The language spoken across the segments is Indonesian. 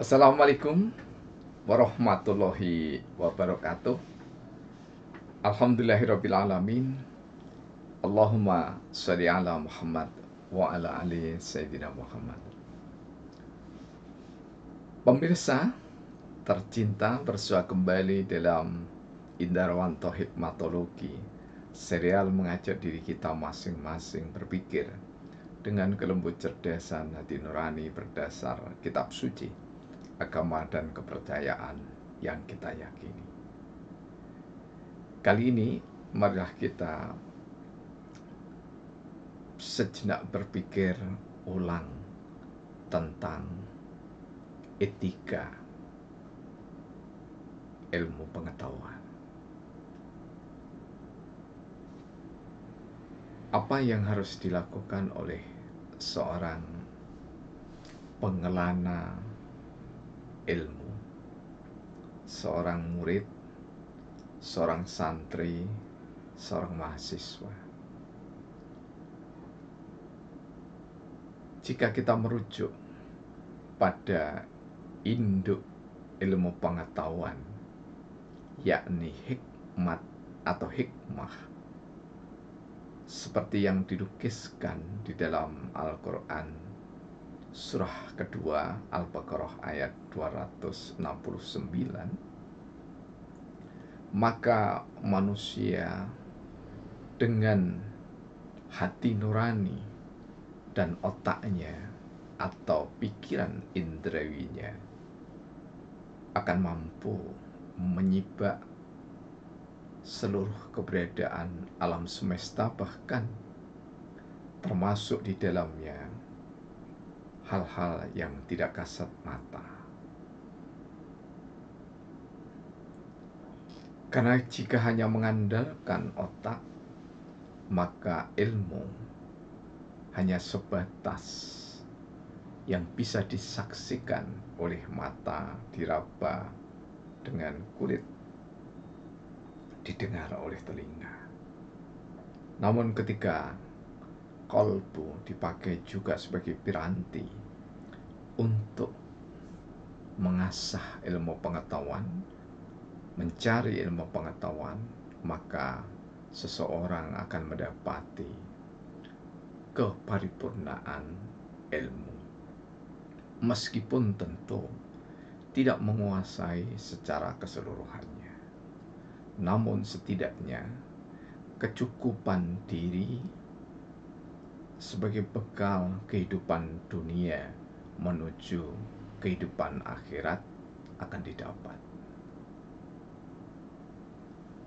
Assalamualaikum warahmatullahi wabarakatuh. Alhamdulillahirrabbilalamin. Allahumma sholli ala Muhammad wa ala ali Sayyidina Muhammad. Pemirsa tercinta, bersua kembali dalam Indarwanto Hikmatologi, serial mengajak diri kita masing-masing berpikir dengan kelembut cerdasan hati nurani berdasar kitab suci, agama dan kepercayaan yang kita yakini. Kali ini marilah kita sejenak berpikir ulang tentang etika ilmu pengetahuan. Apa yang harus dilakukan oleh seorang pengelana ilmu, seorang murid, seorang santri, seorang mahasiswa? Jika kita merujuk pada induk ilmu pengetahuan, yakni hikmat atau hikmah, seperti yang dilukiskan di dalam Al-Quran surah kedua Al-Baqarah ayat 269, maka manusia dengan hati nurani dan otaknya atau pikiran indrawinya akan mampu menyibak seluruh keberadaan alam semesta, bahkan termasuk di dalamnya hal-hal yang tidak kasat mata. Karena jika hanya mengandalkan otak, maka ilmu hanya sebatas yang bisa disaksikan oleh mata, diraba dengan kulit, didengar oleh telinga. Namun ketika qalbu dipakai juga sebagai piranti untuk mengasah ilmu pengetahuan, mencari ilmu pengetahuan, maka seseorang akan mendapati keparipurnaan ilmu, meskipun tentu tidak menguasai secara keseluruhannya. Namun setidaknya kecukupan diri sebagai bekal kehidupan dunia menuju kehidupan akhirat akan didapat.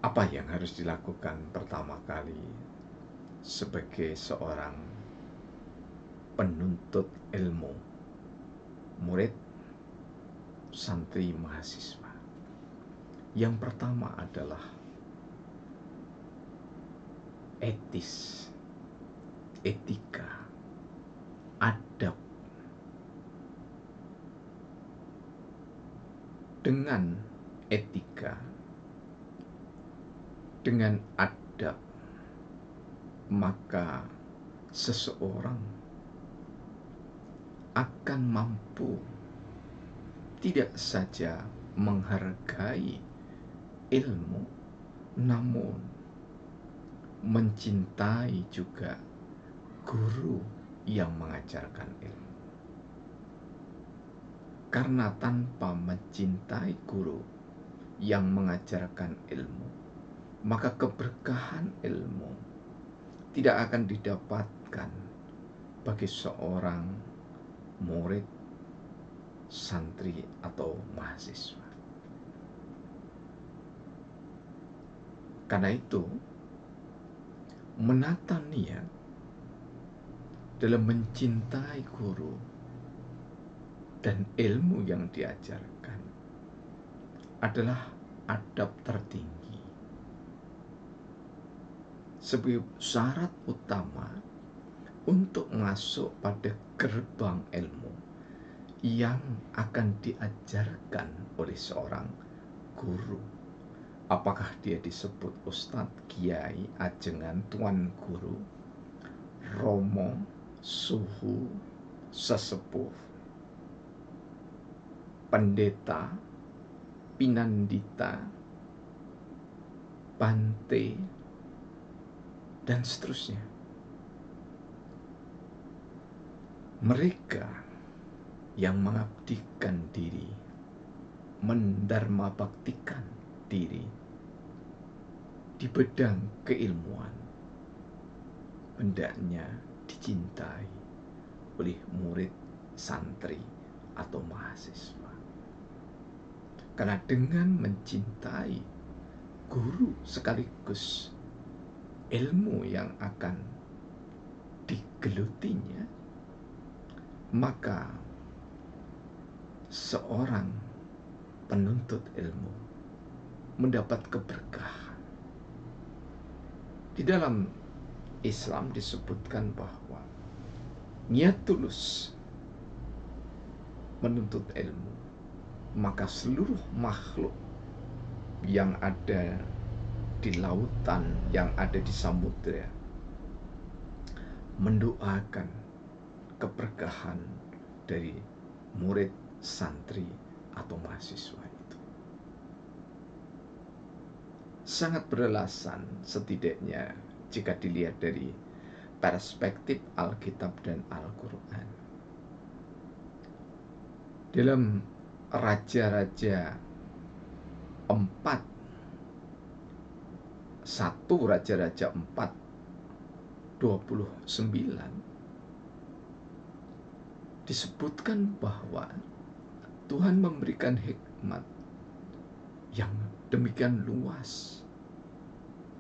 Apa yang harus dilakukan pertama kali sebagai seorang penuntut ilmu, murid, santri, mahasiswa? Yang pertama adalah etis, etika, adab. Dengan etika, dengan adab, maka seseorang akan mampu tidak saja menghargai ilmu, namun mencintai juga guru yang mengajarkan ilmu. Karena tanpa mencintai guru yang mengajarkan ilmu, maka keberkahan ilmu tidak akan didapatkan bagi seorang murid, santri, atau mahasiswa. Karena itu, menata niat dalam mencintai guru dan ilmu yang diajarkan adalah adab tertinggi, sebagai syarat utama untuk masuk pada gerbang ilmu yang akan diajarkan oleh seorang guru. Apakah dia disebut ustadz, kiai, ajengan, tuan guru, romo, suhu, sesepuh, pendeta, pinandita, bante, dan seterusnya. Mereka yang mengabdikan diri, mendarmabaktikan diri di bidang keilmuan, hendaknya dicintai oleh murid, santri, atau mahasiswa. Karena dengan mencintai guru sekaligus ilmu yang akan digelutinya, maka seorang penuntut ilmu mendapat keberkahan. Di dalam Islam disebutkan bahwa niat tulus menuntut ilmu, maka seluruh makhluk yang ada di lautan, yang ada di samudera, mendoakan keberkahan dari murid, santri, atau mahasiswa itu. Sangat beralasan setidaknya jika dilihat dari perspektif Alkitab dan Al-Quran. Dalam Raja-Raja 4, 1 Raja-Raja 4, 29 disebutkan bahwa Tuhan memberikan hikmat yang demikian luas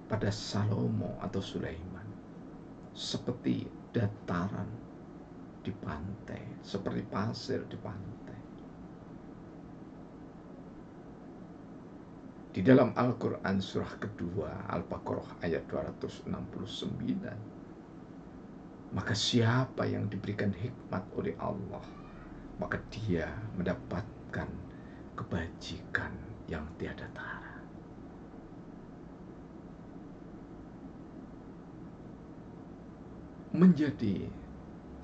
pada Salomo atau Sulaiman, seperti dataran di pantai, seperti pasir di pantai. Di dalam Al-Quran surah kedua Al-Baqarah ayat 269, maka siapa yang diberikan hikmat oleh Allah, maka dia mendapatkan kebajikan yang tiada tara. Menjadi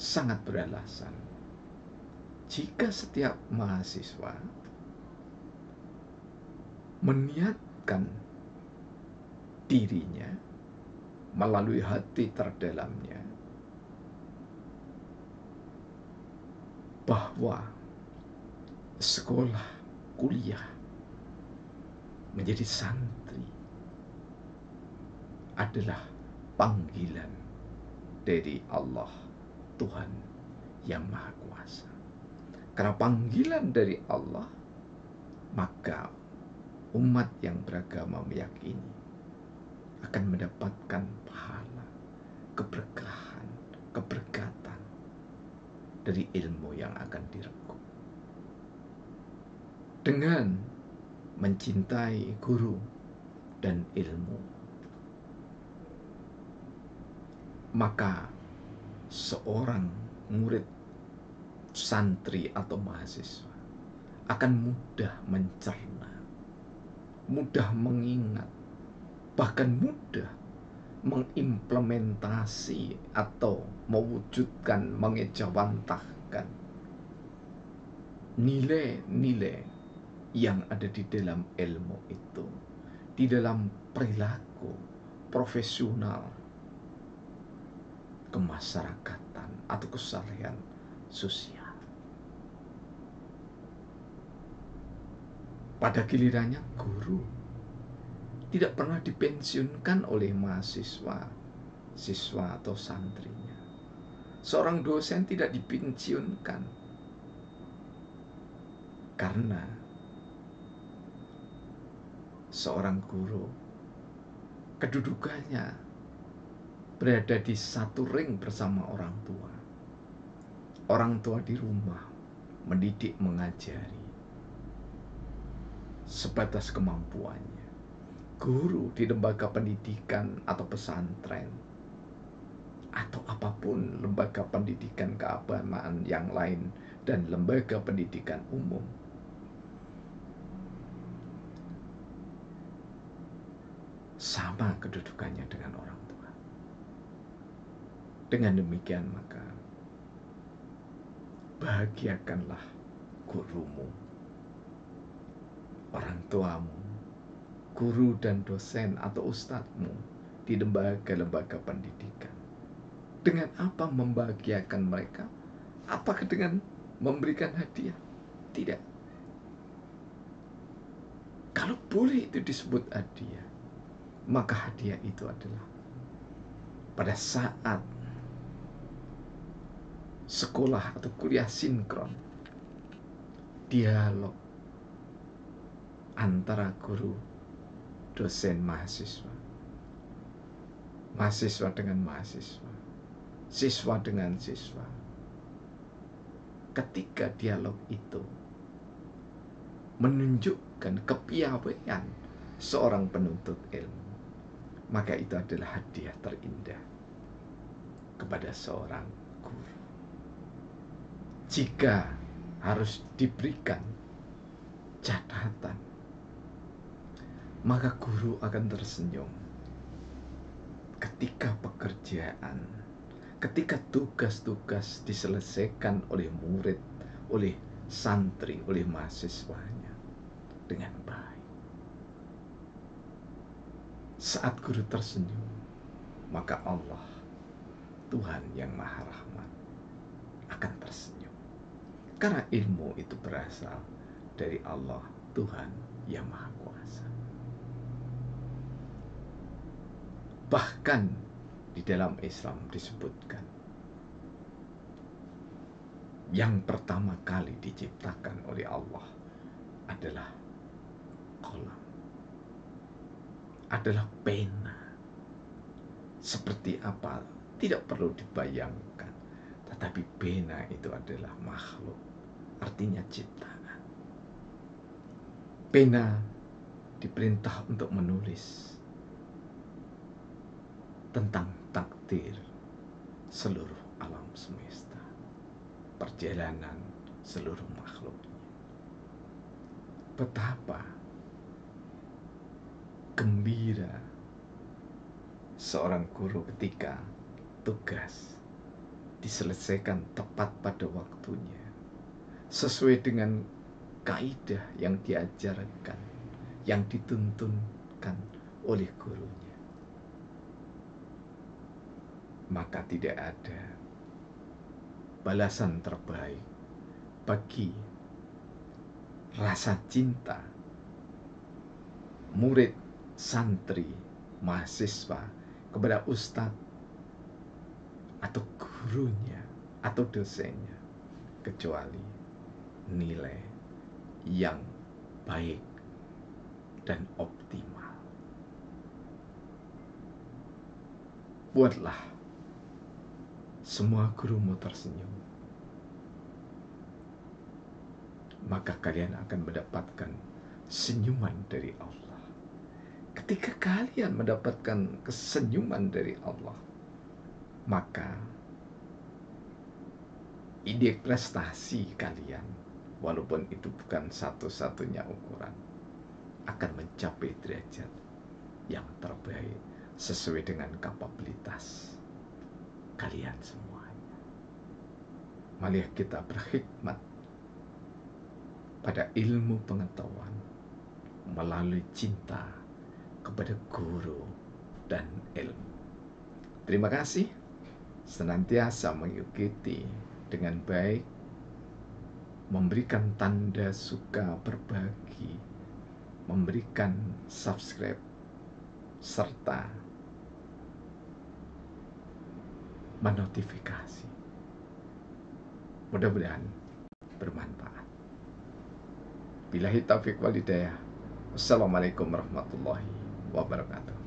sangat beralasan jika setiap mahasiswa meniatkan dirinya melalui hati terdalamnya bahwa sekolah, kuliah, menjadi santri adalah panggilan dari Allah, Tuhan yang Maha Kuasa. Karena panggilan dari Allah, maka umat yang beragama meyakini akan mendapatkan pahala, keberkahan, keberkatan dari ilmu yang akan direkuk. Dengan mencintai guru dan ilmu, maka seorang murid, santri, atau mahasiswa akan mudah mencerna, mudah mengingat, bahkan mudah mengimplementasi atau mewujudkan, mengejawantahkan nilai-nilai yang ada di dalam ilmu itu, di dalam perilaku profesional, kemasyarakatan, atau keseharian sosial. Pada gilirannya guru tidak pernah dipensiunkan oleh mahasiswa, siswa, atau santrinya. Seorang dosen tidak dipensiunkan karena seorang guru kedudukannya berada di satu ring bersama orang tua. Orang tua di rumah mendidik, mengajari sebatas kemampuannya. Guru di lembaga pendidikan atau pesantren atau apapun lembaga pendidikan keagamaan yang lain dan lembaga pendidikan umum, sama kedudukannya dengan orang tua. Dengan demikian maka bahagiakanlah gurumu orang tuamu, guru dan dosen atau ustadzmu di lembaga-lembaga pendidikan. Dengan apa membahagiakan mereka? Apakah dengan memberikan hadiah? Tidak. Kalau boleh itu disebut hadiah, maka hadiah itu adalah pada saat sekolah atau kuliah sinkron, dialog antara guru, dosen, mahasiswa, mahasiswa dengan mahasiswa, siswa dengan siswa. Ketika dialog itu menunjukkan kepiawaian seorang penuntut ilmu, maka itu adalah hadiah terindah kepada seorang guru. Jika harus diberikan catatan, maka guru akan tersenyum ketika pekerjaan, ketika tugas-tugas diselesaikan oleh murid, oleh santri, oleh mahasiswanya dengan baik. Saat guru tersenyum, maka Allah, Tuhan yang Maha Rahmat, akan tersenyum. Karena ilmu itu berasal dari Allah, Tuhan yang Maha Kuasa. Bahkan di dalam Islam disebutkan, yang pertama kali diciptakan oleh Allah adalah qalam, adalah pena. Seperti apa? Tidak perlu dibayangkan. Tetapi pena itu adalah makhluk, artinya ciptaan. Pena diperintah untuk menulis tentang takdir seluruh alam semesta, perjalanan seluruh makhluknya. Betapa gembira seorang guru ketika tugas diselesaikan tepat pada waktunya, sesuai dengan kaidah yang diajarkan, yang dituntunkan oleh gurunya. Maka tidak ada balasan terbaik bagi rasa cinta murid, santri, mahasiswa kepada ustadz atau gurunya atau dosennya, kecuali nilai yang baik dan optimal. Buatlah semua gurumu tersenyum, maka kalian akan mendapatkan senyuman dari Allah. Ketika kalian mendapatkan kesenyuman dari Allah, maka ide prestasi kalian, walaupun itu bukan satu-satunya ukuran, akan mencapai derajat yang terbaik sesuai dengan kapabilitas kalian semuanya. Marilah kita berkhidmat pada ilmu pengetahuan melalui cinta kepada guru dan ilmu. Terima kasih, senantiasa mengikuti dengan baik, memberikan tanda suka, berbagi, memberikan subscribe, serta menotifikasi. Mudah-mudahan bermanfaat. Billahi taufiq wal hidayah. Wassalamualaikum warahmatullahi wabarakatuh.